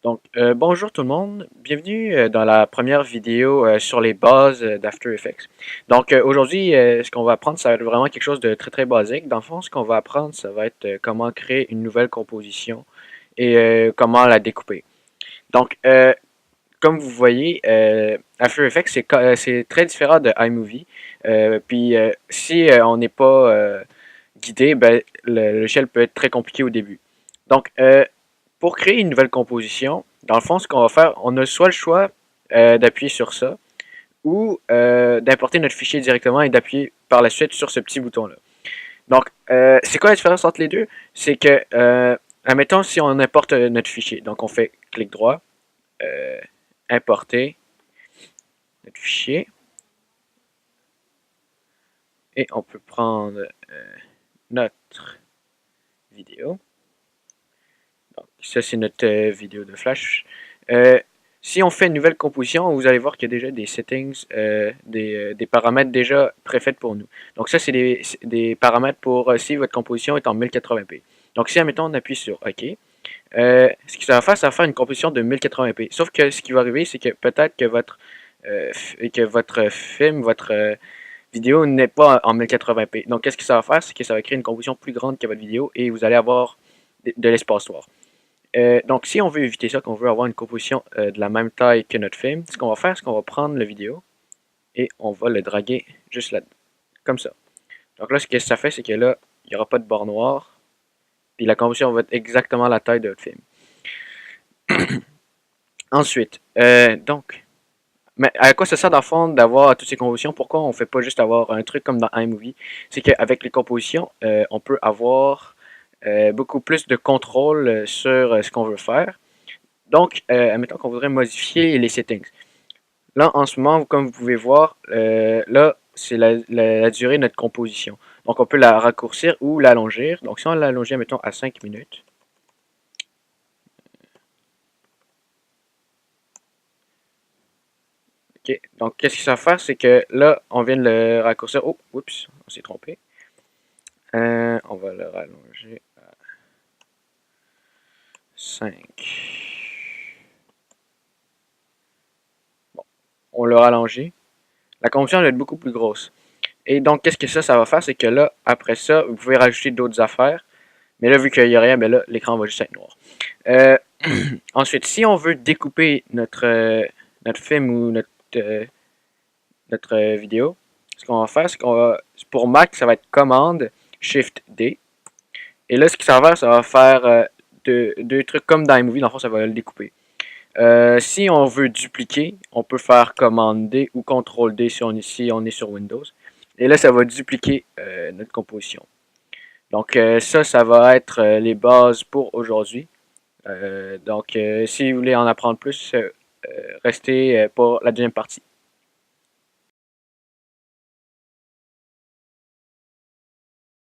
Bonjour tout le monde, bienvenue dans la première vidéo sur les bases d'After Effects. Aujourd'hui, ce qu'on va apprendre, ça va être vraiment quelque chose de très très basique. Dans le fond, ce qu'on va apprendre, ça va être comment créer une nouvelle composition et comment la découper. Donc, comme vous voyez, After Effects, c'est très différent de iMovie. Si on n'est pas guidé, ben, le logiciel peut être très compliqué au début. Donc, pour créer une nouvelle composition, dans le fond, ce qu'on va faire, on a soit le choix d'appuyer sur ça ou d'importer notre fichier directement et d'appuyer par la suite sur ce petit bouton-là. Donc, c'est quoi la différence entre les deux? C'est que, admettons, si on importe notre fichier, donc on fait clic droit, euh, importer notre fichier, et on peut prendre notre vidéo. Donc, ça, c'est notre vidéo de flash. Si on fait une nouvelle composition, vous allez voir qu'il y a déjà des settings, des paramètres déjà préfaits pour nous. Donc ça, c'est des paramètres pour si votre composition est en 1080p. Donc si, admettons, on appuie sur OK, ce que ça va faire une composition de 1080p. Sauf que ce qui va arriver, c'est que peut-être que votre film, votre vidéo n'est pas en 1080p. Donc qu'est-ce que ça va faire? C'est que ça va créer une composition plus grande que votre vidéo et vous allez avoir de l'espace-noir. Donc, si on veut éviter ça, qu'on veut avoir une composition de la même taille que notre film, ce qu'on va faire, c'est qu'on va prendre la vidéo et on va le draguer juste là, comme ça. Donc là, ce que ça fait, c'est que là, il n'y aura pas de bord noir, puis la composition va être exactement la taille de votre film. Ensuite, mais à quoi ça sert dans le fond d'avoir toutes ces compositions? Pourquoi on ne fait pas juste avoir un truc comme dans iMovie? C'est qu'avec les compositions, on peut avoir beaucoup plus de contrôle sur ce qu'on veut faire. Donc, admettons qu'on voudrait modifier les settings. Là, en ce moment, comme vous pouvez voir, là, c'est la durée de notre composition. Donc, on peut la raccourcir ou l'allonger. Donc, si on l'allonge, mettons, à 5 minutes. OK. Donc, qu'est-ce que ça va faire? C'est que là, on vient de le raccourcir. Oh, oups, on s'est trompé. On va le rallonger à 5. Bon, on l'a rallongé. La composition va être beaucoup plus grosse. Et donc, qu'est-ce que ça va faire? C'est que là, après ça, vous pouvez rajouter d'autres affaires. Mais là, vu qu'il n'y a rien, ben là, l'écran va juste être noir. Euh, Ensuite, si on veut découper notre film ou notre vidéo, ce qu'on va faire, c'est qu'on va, pour Mac, ça va être commande Shift D. Et là, ce que ça va faire deux trucs comme dans iMovie, dans le fond, ça va le découper. Si on veut dupliquer, on peut faire commande D ou CTRL D si on est sur Windows. Et là, ça va dupliquer notre composition. Donc ça va être les bases pour aujourd'hui. Si vous voulez en apprendre plus, restez pour la deuxième partie.